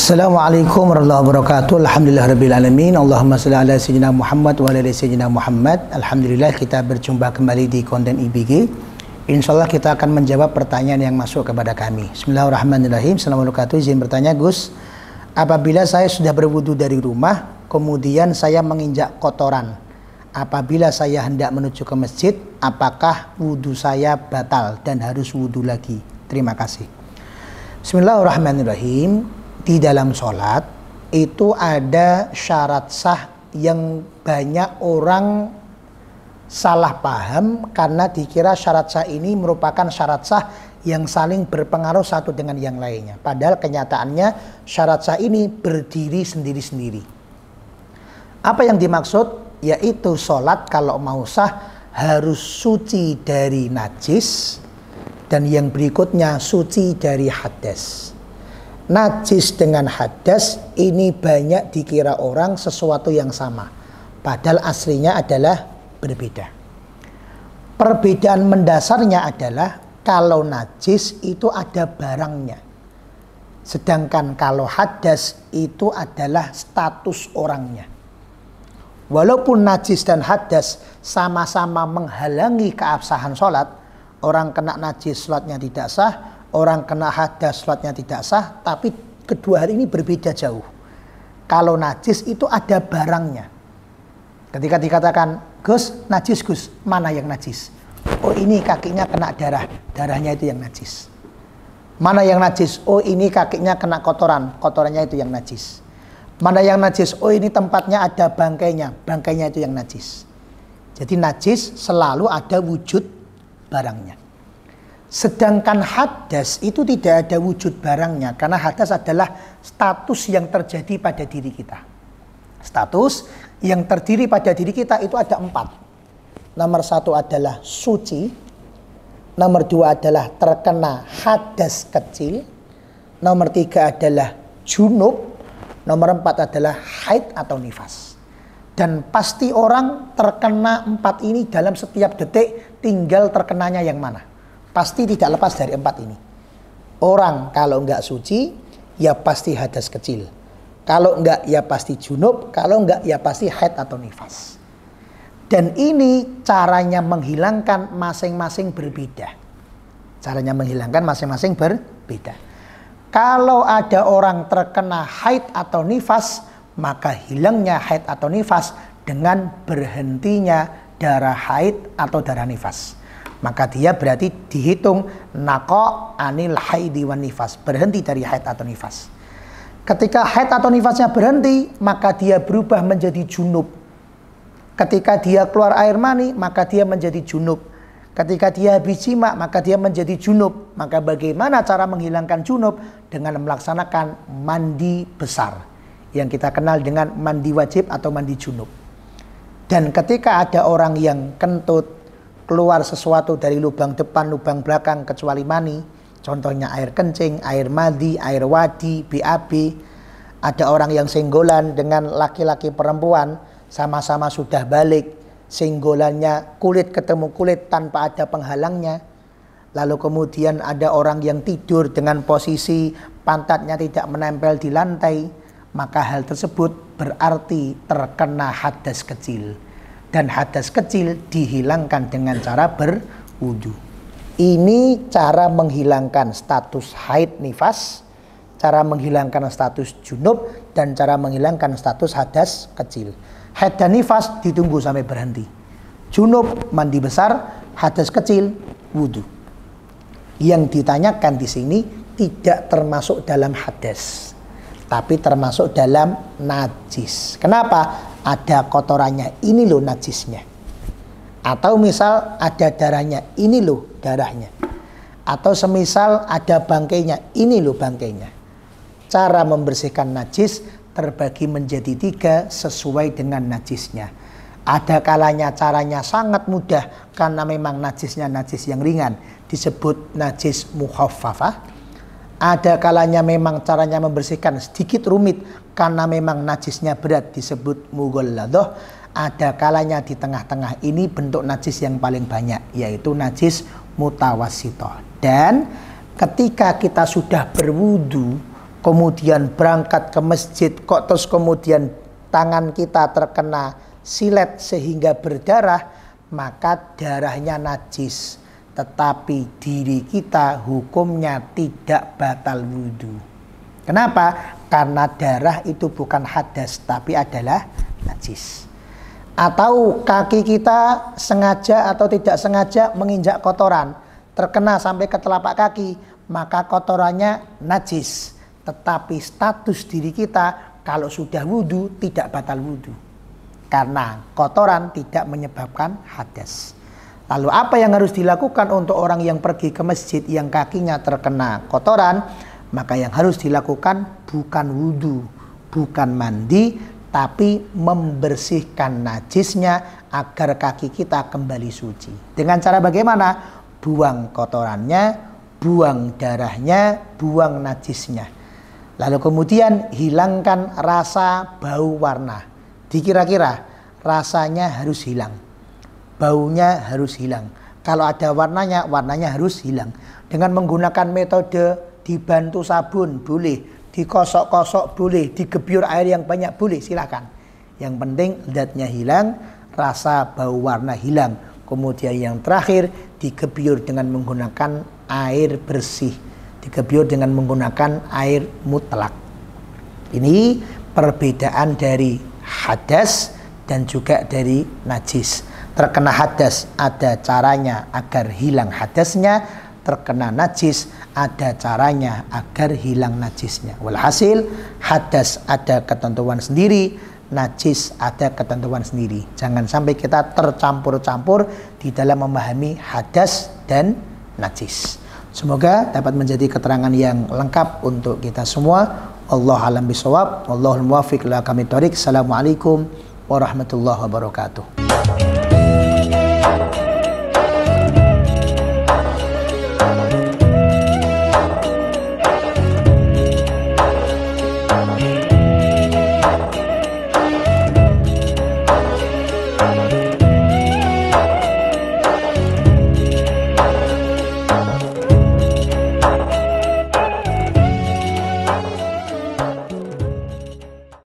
Assalamualaikum warahmatullahi wabarakatuh. Alhamdulillahirabbil alamin. Allahumma shalli ala sayyidina Muhammad wa ala ali sayyidina Muhammad. Alhamdulillah kita berjumpa kembali di konten IBG. Insyaallah kita akan menjawab pertanyaan yang masuk kepada kami. Bismillahirrahmanirrahim. Assalamualaikum warahmatullahi wabarakatuh. Izin bertanya, Gus. Apabila saya sudah berwudu dari rumah, kemudian saya menginjak kotoran. Apabila saya hendak menuju ke masjid, apakah wudu saya batal dan harus wudu lagi? Terima kasih. Bismillahirrahmanirrahim. Di dalam sholat itu ada syarat sah yang banyak orang salah paham karena dikira syarat sah ini merupakan syarat sah yang saling berpengaruh satu dengan yang lainnya. Padahal kenyataannya syarat sah ini berdiri sendiri-sendiri. Apa yang dimaksud? Yaitu sholat kalau mau sah harus suci dari najis dan yang berikutnya suci dari hadas. Najis dengan hadas ini banyak dikira orang sesuatu yang sama, padahal aslinya adalah berbeda. Perbedaan mendasarnya adalah kalau najis itu ada barangnya, sedangkan kalau hadas itu adalah status orangnya. Walaupun najis dan hadas sama-sama menghalangi keabsahan sholat, orang kena najis sholatnya tidak sah, orang kena hadas sholatnya tidak sah, tapi kedua hal ini berbeda jauh. Kalau najis itu ada barangnya. Ketika dikatakan, Gus, najis Gus, mana yang najis? Oh ini kakinya kena darah, darahnya itu yang najis. Mana yang najis? Oh ini kakinya kena kotoran, kotorannya itu yang najis. Mana yang najis? Oh ini tempatnya ada bangkainya, bangkainya itu yang najis. Jadi najis selalu ada wujud barangnya. Sedangkan hadas itu tidak ada wujud barangnya, karena hadas adalah status yang terjadi pada diri kita. Status yang terdiri pada diri kita itu ada 4. Nomor 1 adalah suci, nomor 2 adalah terkena hadas kecil, nomor 3 adalah junub, nomor 4 adalah haid atau nifas. Dan pasti orang terkena 4 ini dalam setiap detik, tinggal terkenanya yang mana. Pasti tidak lepas dari 4 ini. Orang kalau enggak suci, ya pasti hadas kecil. Kalau enggak, ya pasti junub. Kalau enggak, ya pasti haid atau nifas. Dan ini caranya menghilangkan masing-masing berbeda. Caranya menghilangkan masing-masing berbeda. Kalau ada orang terkena haid atau nifas, maka hilangnya haid atau nifas dengan berhentinya darah haid atau darah nifas. Maka dia berarti dihitung naqa anil haidi wan nifas, berhenti dari haid atau nifas. Ketika haid atau nifasnya berhenti, maka dia berubah menjadi junub. Ketika dia keluar air mani, maka dia menjadi junub. Ketika dia habis jima, maka dia menjadi junub. Maka bagaimana cara menghilangkan junub? Dengan melaksanakan mandi besar, yang kita kenal dengan mandi wajib atau mandi junub. Dan ketika ada orang yang kentut, keluar sesuatu dari lubang depan, lubang belakang kecuali mani, contohnya air kencing, air madi, air wadi, BAB. Ada orang yang senggolan dengan laki-laki perempuan, sama-sama sudah balik, senggolannya kulit ketemu kulit tanpa ada penghalangnya. Lalu kemudian ada orang yang tidur dengan posisi pantatnya tidak menempel di lantai, maka hal tersebut berarti terkena hadas kecil. Dan hadas kecil dihilangkan dengan cara berwudu. Ini cara menghilangkan status haid nifas, cara menghilangkan status junub, dan cara menghilangkan status hadas kecil. Haid dan nifas ditunggu sampai berhenti. Junub mandi besar, hadas kecil wudu. Yang ditanyakan di sini tidak termasuk dalam hadas, tapi termasuk dalam najis. Kenapa? Ada kotorannya, ini loh najisnya. Atau misal ada darahnya, ini loh darahnya. Atau semisal ada bangkainya, ini loh bangkainya. Cara membersihkan najis terbagi menjadi 3 sesuai dengan najisnya. Ada kalanya caranya sangat mudah karena memang najisnya najis yang ringan, disebut najis mukhaffafah. Ada kalanya memang caranya membersihkan sedikit rumit karena memang najisnya berat, disebut mughalladah. Ada kalanya di tengah-tengah ini bentuk najis yang paling banyak, yaitu najis mutawassithah. Dan ketika kita sudah berwudu, kemudian berangkat ke masjid kok terus kemudian tangan kita terkena silet sehingga berdarah, maka darahnya najis, tetapi diri kita hukumnya tidak batal wudhu. Kenapa? Karena darah itu bukan hadas tapi adalah najis. Atau kaki kita sengaja atau tidak sengaja menginjak kotoran, terkena sampai ke telapak kaki, maka kotorannya najis. Tetapi status diri kita kalau sudah wudhu tidak batal wudhu, karena kotoran tidak menyebabkan hadas. Lalu apa yang harus dilakukan untuk orang yang pergi ke masjid yang kakinya terkena kotoran? Maka yang harus dilakukan bukan wudhu, bukan mandi, tapi membersihkan najisnya agar kaki kita kembali suci. Dengan cara bagaimana? Buang kotorannya, buang darahnya, buang najisnya. Lalu kemudian hilangkan rasa, bau, warna. Dikira-kira rasanya harus hilang, baunya harus hilang. Kalau ada warnanya, warnanya harus hilang. Dengan menggunakan metode dibantu sabun boleh, dikosok-kosok boleh, digebyur air yang banyak boleh, silakan. Yang penting zatnya hilang, rasa, bau, warna hilang. Kemudian yang terakhir digebyur dengan menggunakan air bersih, digebyur dengan menggunakan air mutlak. Ini perbedaan dari hadas dan juga dari najis. Terkena hadas ada caranya agar hilang hadasnya, terkena najis ada caranya agar hilang najisnya. Walhasil hadas ada ketentuan sendiri, najis ada ketentuan sendiri. Jangan sampai kita tercampur-campur di dalam memahami hadas dan najis. Semoga dapat menjadi keterangan yang lengkap untuk kita semua. Wallahu a'lam bishawab. Wallahul muwaffiq ila aqwamit thoriq. Assalamualaikum warahmatullahi wabarakatuh.